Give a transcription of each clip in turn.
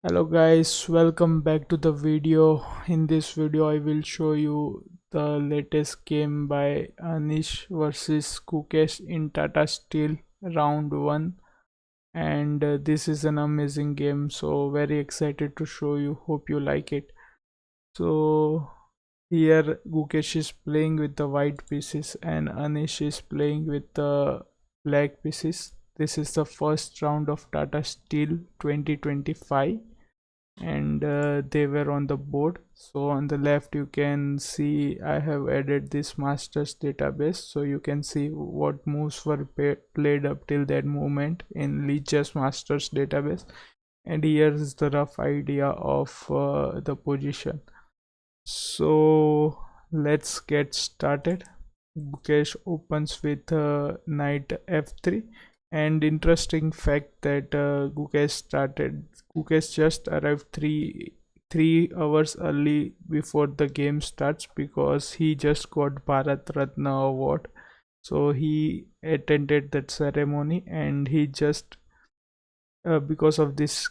Hello guys, welcome back to the video. In this video I will show you the latest game by Anish versus Gukesh in Tata Steel round 1, and this is an amazing game, so very excited to show you. Hope you like it. So here Gukesh is playing with the white pieces and Anish is playing with the black pieces. This is the first round of Tata Steel 2025, and they were on the board. So on the left you can see I have added this masters database, so you can see what moves were played up till that moment in Leech's masters database, and here is the rough idea of the position. So let's get started. Gukesh opens with knight f3, and interesting fact that Gukesh just arrived three hours early before the game starts because he just got Bharat Ratna award. So he attended that ceremony, and he just because of this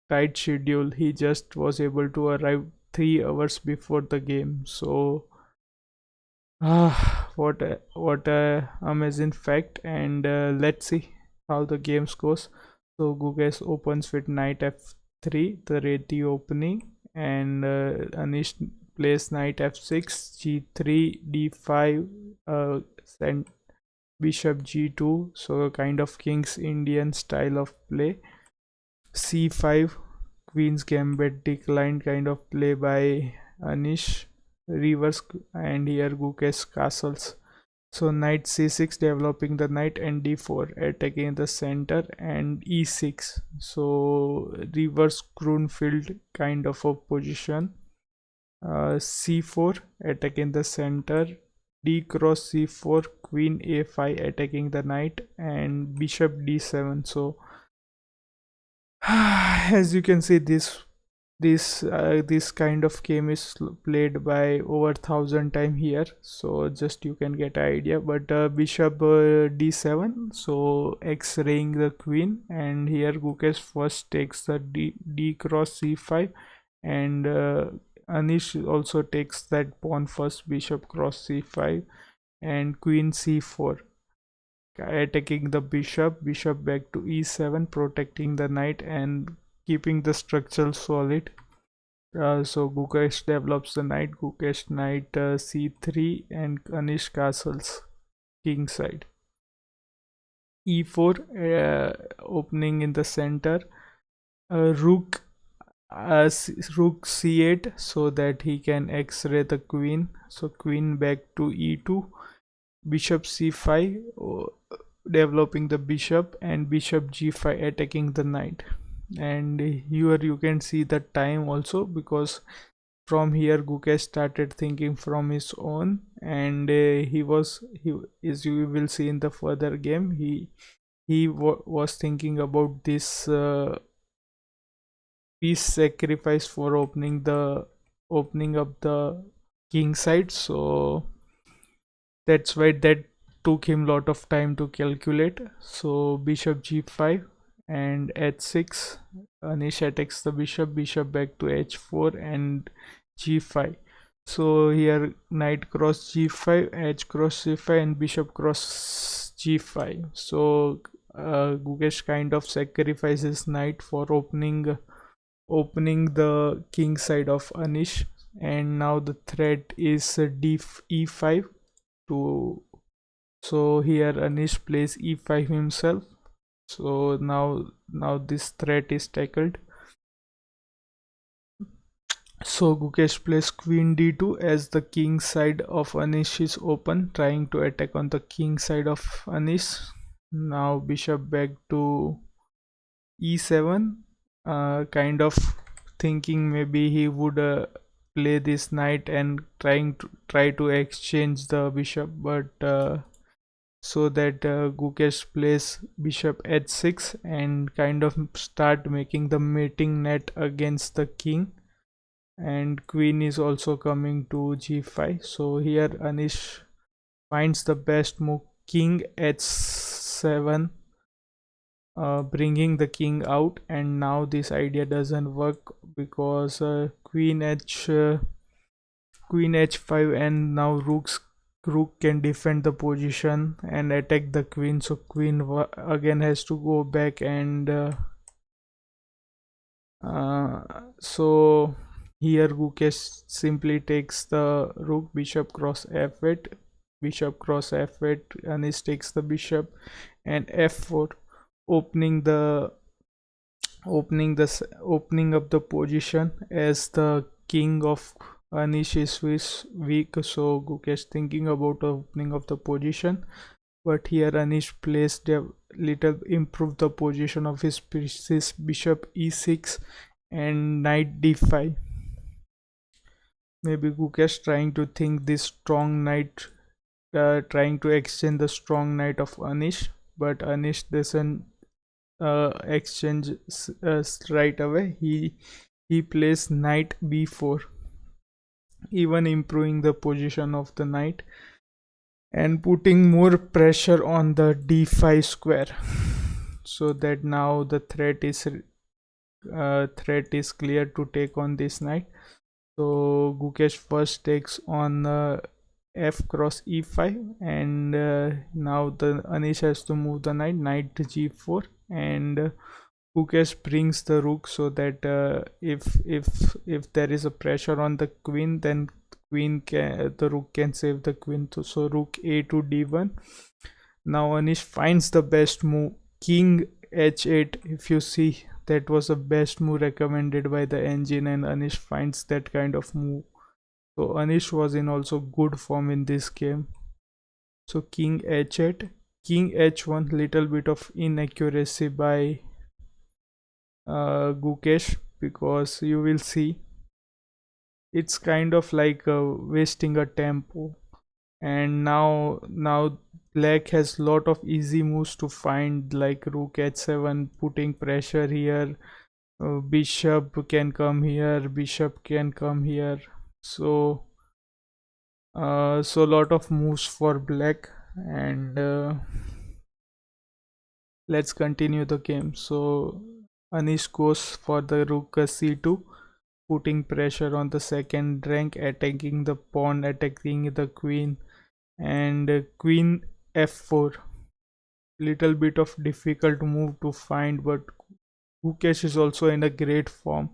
tight schedule, he just was able to arrive 3 hours before the game. So what a amazing fact. And let's see how the games goes. So Gugesh opens with knight f3, the ready opening, and Anish plays knight f6, g3, d5, send bishop g2, so a kind of king's Indian style of play. c5, queen's gambit declined kind of play by Anish. Reverse, and here Gukesh castles. So knight c6, developing the knight, and d4 attacking the center, and e6. So reverse Grunfeld kind of a position. c4 attacking the center, d cross c4, queen a5 attacking the knight, and bishop d7. So as you can see, this kind of game is played by over 1,000 times here, so just you can get an idea. But bishop d7, so x-raying the queen, and here Gukesh first takes the d cross c5, and Anish also takes that pawn first, bishop cross c5, and queen c4 attacking the bishop back to e7, protecting the knight and keeping the structure solid. So Gukesh develops the knight, Gukesh knight c3, and Anish castles king side. e4, opening in the center, rook rook c8, so that he can x-ray the queen. So queen back to e2, bishop c5, developing the bishop, and bishop g5 attacking the knight. And here you can see the time also, because from here Gukesh started thinking from his own, and he, as you will see in the further game, was thinking about this piece sacrifice for opening up the king side. So that's why that took him lot of time to calculate. So bishop g5 and h6, Anish attacks the bishop back to h4 and g5. So here knight cross g5, h cross c5, and bishop cross g5. So Gukesh kind of sacrifices knight for opening the king side of Anish. And now the threat is e5 to, so here Anish plays e5 himself. So now this threat is tackled. So Gukesh plays queen d2 as the king side of Anish is open, trying to attack on the king side of Anish. Now bishop back to e7, kind of thinking maybe he would play this knight and try to exchange the bishop, but so that Gukesh plays bishop h6 and kind of start making the mating net against the king, and queen is also coming to g5. So here Anish finds the best move, king h7, bringing the king out. And now this idea doesn't work because queen h5, and now rook can defend the position and attack the queen, so again has to go back. And so here gukesh simply takes the rook, bishop cross f8, bishop cross f8, Anish takes the bishop, and f4, opening the opening up the position, as the king of Anish is weak, so Gukesh thinking about opening of the position. But here Anish placed a little improved the position of his pieces, bishop e6 and knight d5. Maybe Gukesh trying to think this strong knight, trying to exchange the strong knight of Anish, but Anish doesn't exchange right away. He plays knight b4, even improving the position of the knight and putting more pressure on the d5 square, so that now the threat is clear to take on this knight. So Gukesh first takes on f cross e5, and now the Anish has to move the knight g4, and Gukesh brings the rook, so that if there is a pressure on the queen, then the rook can save the queen. So rook a to d1. Now Anish finds the best move, king h8. If you see, that was the best move recommended by the engine, and Anish finds that kind of move. So Anish was in also good form in this game. So king h8, king h1, little bit of inaccuracy by Gukesh, because you will see it's kind of like wasting a tempo. And now black has lot of easy moves to find, like rook h7, putting pressure here. Bishop can come here, bishop can come here. So so lot of moves for black. And let's continue the game. So Anish goes for the rook c2, putting pressure on the second rank, attacking the pawn, attacking the queen, and queen f4. Little bit of difficult move to find, but Gukesh is also in a great form,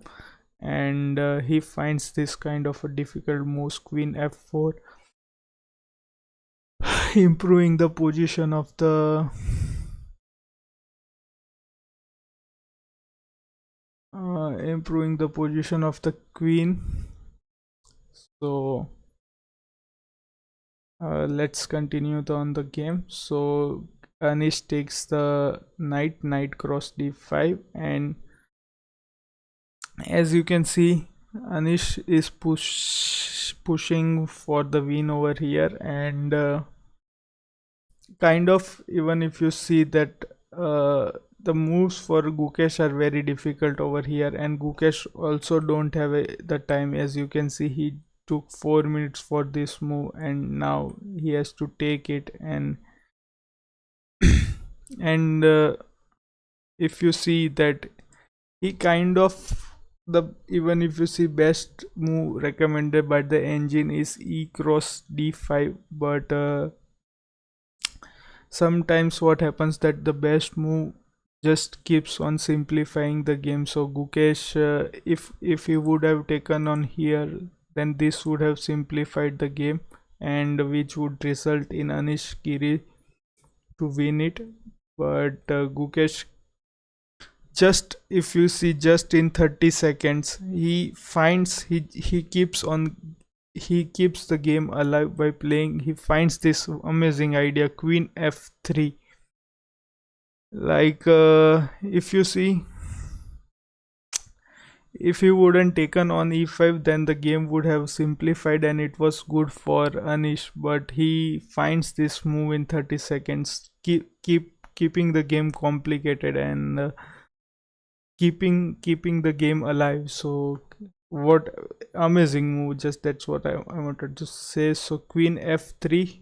and he finds this kind of a difficult move, queen f4, improving the position of the queen. So let's continue on the game. So Anish takes the knight cross d5, and as you can see, Anish is pushing for the win over here. And kind of, even if you see that the moves for Gukesh are very difficult over here, and Gukesh also don't have the time. As you can see, he took 4 minutes for this move, and now he has to take it. And and if you see that he kind of, the even if you see, best move recommended by the engine is e cross d5, but sometimes what happens that the best move just keeps on simplifying the game. So Gukesh, if he would have taken on here, then this would have simplified the game, and which would result in Anish Giri to win it. But Gukesh, just if you see, just in 30 seconds, he finds he keeps on, he keeps the game alive by playing. He finds this amazing idea, queen f3. Like if you see, if he wouldn't taken on e5, then the game would have simplified and it was good for Anish. But he finds this move in 30 seconds, keeping the game complicated, and keeping the game alive. So what amazing move, just that's what I wanted to say. So queen f3,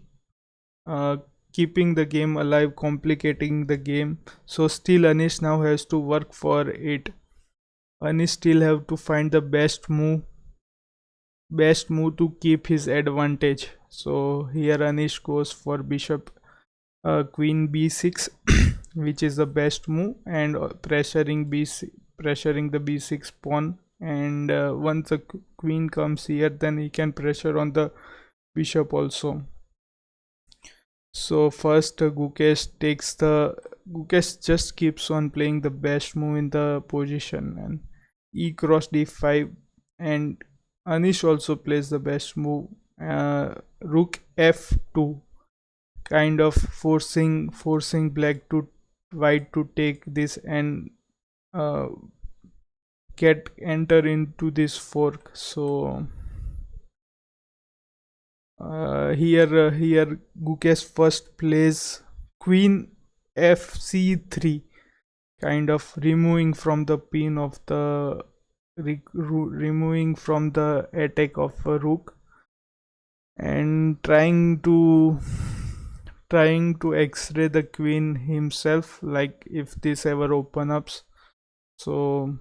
keeping the game alive, complicating the game. So still Anish now has to work for it. Anish still have to find the best move to keep his advantage. So here Anish goes for bishop queen b6 which is the best move, and pressuring the b6 pawn, and once the queen comes here, then he can pressure on the bishop also. So first Gukesh just keeps on playing the best move in the position, and e cross d5, and Anish also plays the best move, rook f2, kind of forcing black to white to take this and uh, get enter into this fork. So here Gukesh first plays queen fc3, kind of removing from the pin of the removing from the attack of a rook, and trying to x-ray the queen himself, like if this ever open up. So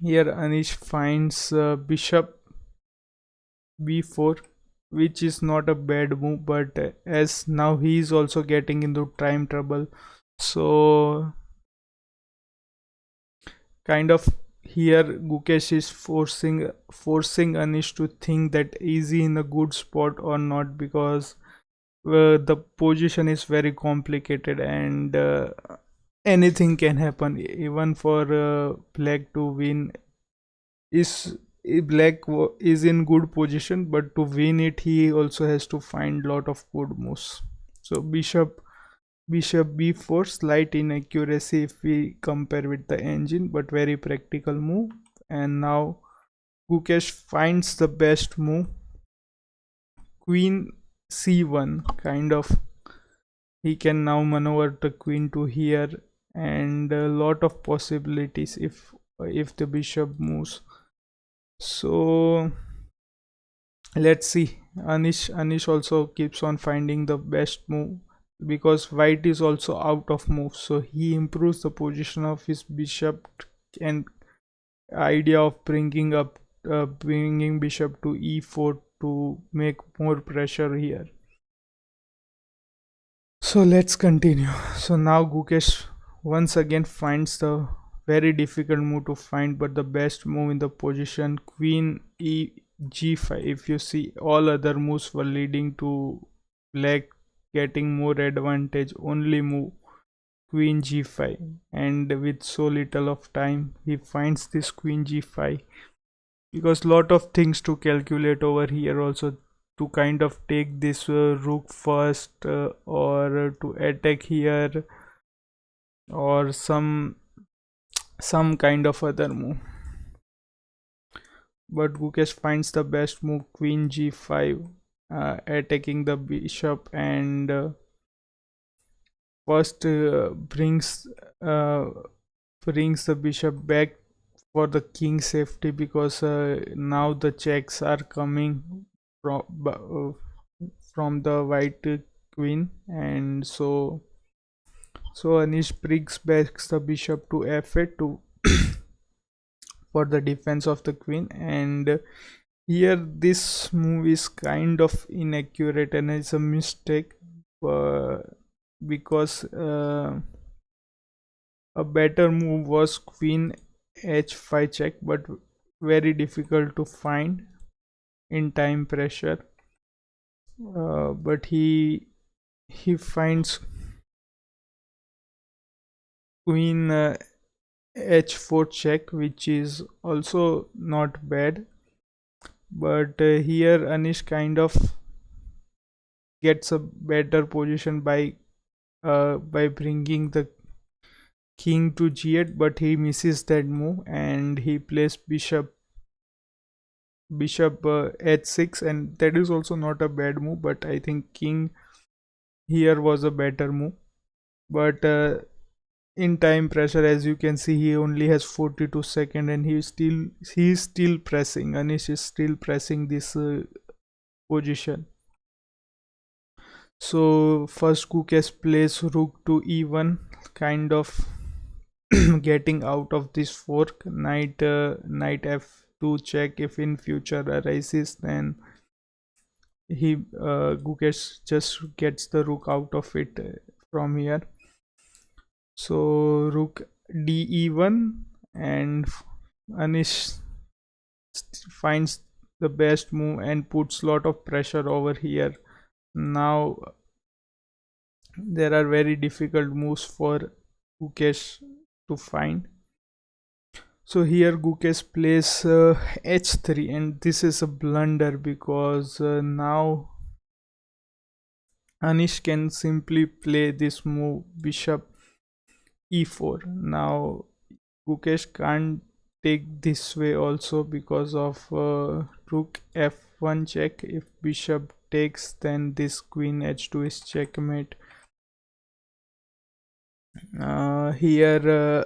here Anish finds bishop b4, which is not a bad move, but as now he is also getting into time trouble. So kind of here Gukesh is forcing Anish to think that is he in a good spot or not, because the position is very complicated, and anything can happen. Even for black to win, is is in good position, but to win it he also has to find lot of good moves. So bishop b4, slight inaccuracy if we compare with the engine, but very practical move. And now Gukesh finds the best move, queen c1, kind of he can now maneuver the queen to here, and a lot of possibilities if the bishop moves. So let's see. Anish also keeps on finding the best move, because white is also out of move, so he improves the position of his bishop, and idea of bringing bishop to e4 to make more pressure here. So let's continue. So now Gukesh once again finds the very difficult move to find, but the best move in the position, queen e g5. If you see, all other moves were leading to black getting more advantage, only move queen g5, and with so little of time he finds this queen g5, because lot of things to calculate over here also, to kind of take this rook first, or to attack here, or some kind of other move. But Gukesh finds the best move, queen g5, attacking the bishop, and first brings the bishop back for the king safety, because now the checks are coming from the white queen, and so Anish brings back the bishop to f8 to for the defense of the queen. And here this move is kind of inaccurate, and it's a mistake, uh, because a better move was queen h5 check, but very difficult to find in time pressure. But he finds queen h4 check, which is also not bad, but here Anish kind of gets a better position by bringing the king to g8, but he misses that move, and he plays bishop h6, and that is also not a bad move, but I think king here was a better move. But in time pressure, as you can see, he only has 42 seconds, and he's still pressing. Anish is still pressing this position. So first gukesh plays rook to e1, kind of getting out of this fork. Knight f2 check. If in future arises, then he gukesh just gets the rook out of it from here. So rook de1, and anish finds the best move and puts lot of pressure over here. Now there are very difficult moves for gukesh to find. So here gukesh plays h3, and this is a blunder because now anish can simply play this move bishop e4. Now gukesh can't take this way also because of rook f1 check. If bishop takes, then this queen h2 is checkmate. Here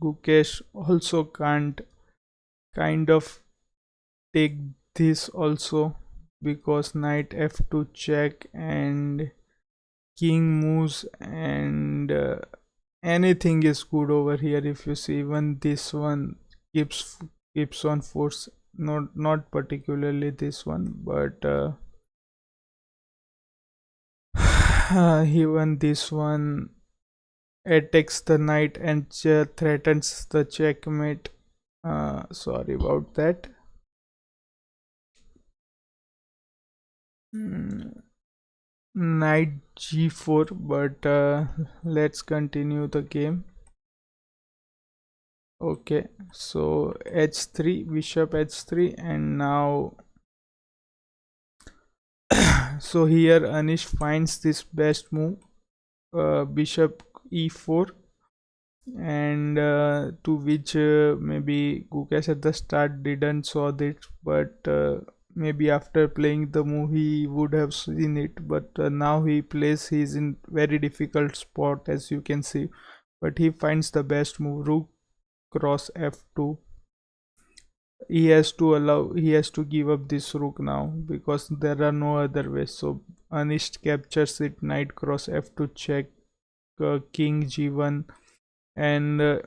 gukesh also can't kind of take this also, because knight f2 check and king moves, and anything is good over here. If you see, even this one keeps on force, not particularly this one, but even this one attacks the knight and threatens the checkmate. Sorry about that. Knight g4, but let's continue the game. Okay, so h3, bishop h3, and now so here anish finds this best move, bishop e4, and to which maybe gukesh at the start didn't saw this, but maybe after playing the move he would have seen it. But now he plays, he's in very difficult spot, as you can see, but he finds the best move, rook cross f2. He has to give up this rook now, because there are no other ways. So anish captures it, knight cross f2 check, king g1, and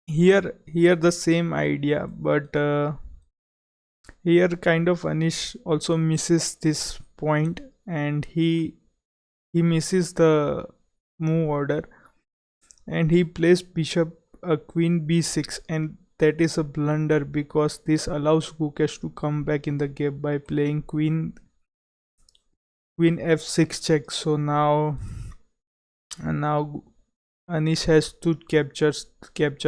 here the same idea, but here kind of anish also misses this point, and he misses the move order, and he plays bishop queen b6, and that is a blunder, because this allows gukesh to come back in the game by playing queen f6 check. So now anish has to capture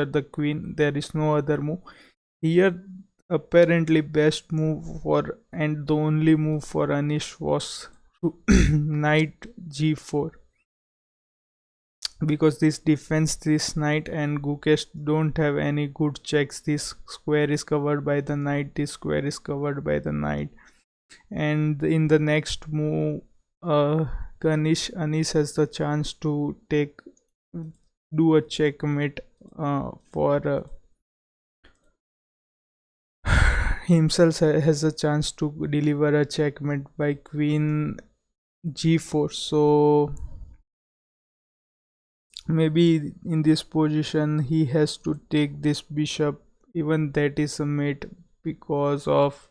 the queen. There is no other move here. Apparently best move for, and the only move for anish was knight g4, because this defends this knight, and gukesh don't have any good checks. This square is covered by the knight, this square is covered by the knight, and in the next move anish has the chance to do a checkmate for himself, has a chance to deliver a checkmate by queen g4. So maybe in this position he has to take this bishop, even that is a mate, because of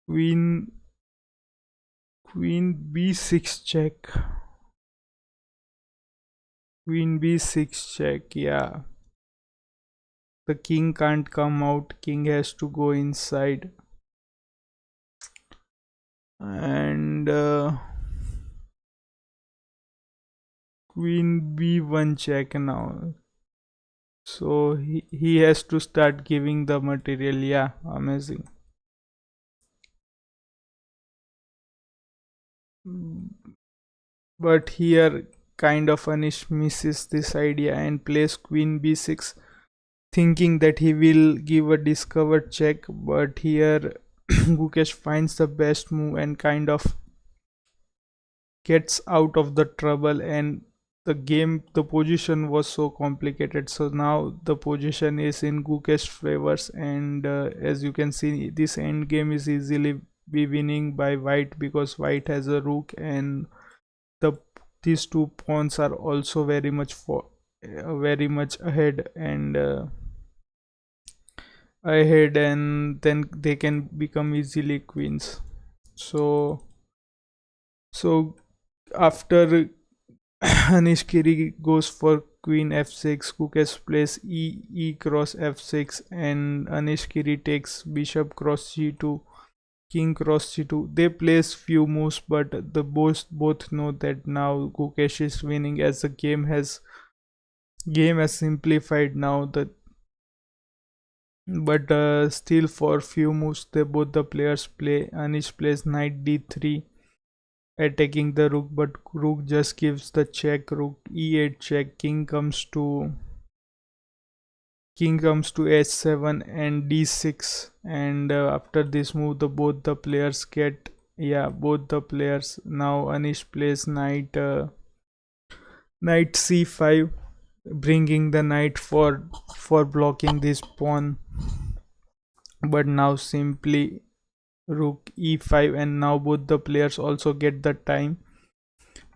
queen b6 check, queen b6 check. Yeah, the king can't come out, king has to go inside, and queen b1 check now. So he has to start giving the material. Yeah, amazing. But here kind of anish misses this idea and plays queen b6, thinking that he will give a discovered check. But here gukesh finds the best move and kind of gets out of the trouble, and the position was so complicated. So now the position is in gukesh favors, and as you can see, this end game is easily be winning by white because white has a rook, and the these two pawns are also very much ahead, and then they can become easily queens. So so after Anish Giri goes for queen f6, gukesh plays e cross f6, and Anish Giri takes bishop cross g2, king cross c2. They place few moves, but the both know that now gukesh is winning, as the game has simplified now. But still, for few moves, both the players play. Anish plays knight d3, attacking the rook, but rook just gives the check. Rook e8 check. King comes to h7 and d6, and after this move, both the players get, yeah, both the players. Now Anish plays knight c5, bringing the knight for blocking this pawn. But now simply rook e5, and now both the players also get the time.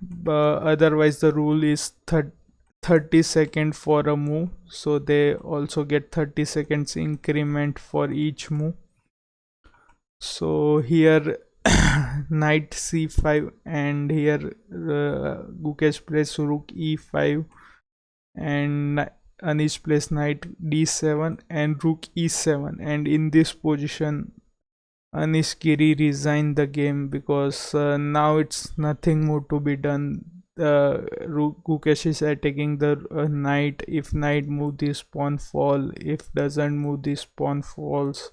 But otherwise the rule is 30 seconds for a move, so they also get 30 seconds increment for each move. So here knight c5, and here gukesh plays rook e5, and Anish plays knight d7 and rook e7, and in this position Anish Giri resigned the game because now it's nothing more to be done. Gukesh is attacking the knight. If knight move, this pawn fall. If doesn't move, this pawn falls.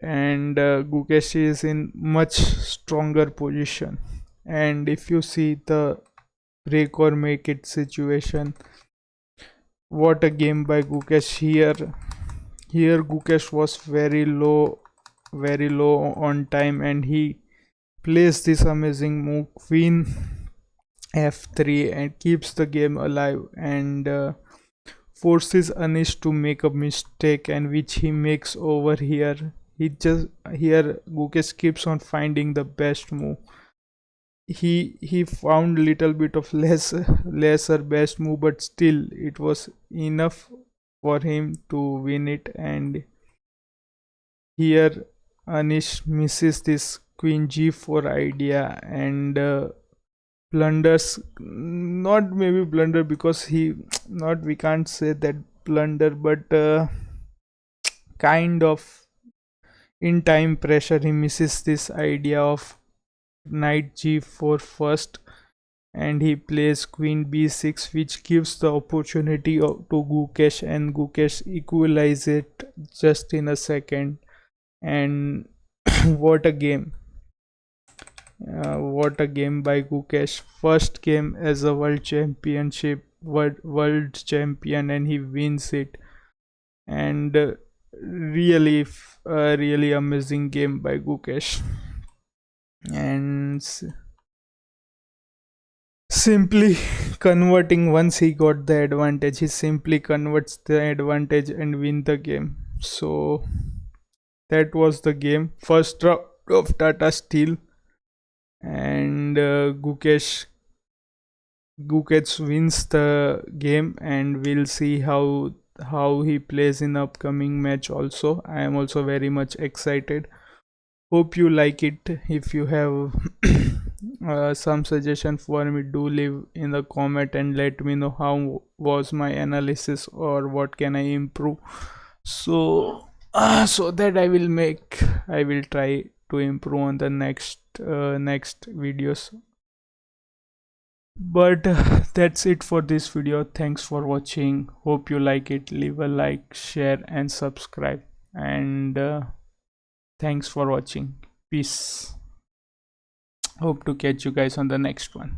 And Gukesh is in much stronger position. And if you see the break or make it situation, what a game by Gukesh here. Here Gukesh was very low on time, and he plays this amazing move queen f3 and keeps the game alive, and forces Anish to make a mistake, and which he makes over here. Here Gukesh keeps on finding the best move. He found little bit of lesser best move, but still it was enough for him to win it. And here Anish misses this queen g4 idea, and blunders, not maybe blunder, because he not, we can't say that blunder, but kind of in time pressure he misses this idea of knight g4 first, and he plays queen b6, which gives the opportunity to Gukesh, and Gukesh equalize it just in a second. And what a game, what a game by Gukesh. First game as a world champion, and he wins it. And really amazing game by Gukesh. And simply converting, once he got the advantage, he simply converts the advantage and win the game. So that was the game, first round of Tata Steel. And Gukesh wins the game, and we'll see how he plays in upcoming match also. I am also very much excited. Hope you like it. If you have some suggestion for me, do leave in the comment and let me know how was my analysis or what can I improve. So so that I will try to improve on the next videos. But that's it for this video. Thanks for watching. Hope you like it. Leave a like, share and subscribe, and thanks for watching. Peace. Hope to catch you guys on the next one.